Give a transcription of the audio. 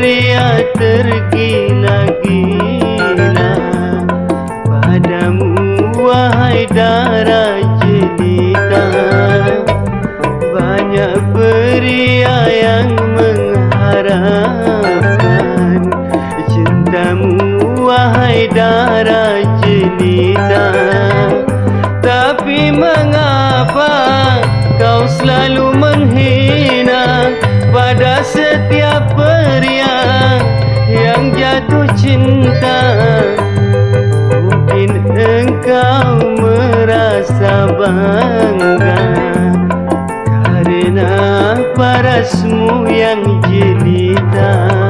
pria tergila-gila padamu, wahai darah jelita. Banyak pria yang mengharapkan cintamu, wahai darah jelita. Tapi mengapa kau selalu menghina pada setiap pria yang jatuh cinta? Mungkin engkau merasa bangga karena parasmu yang jelita.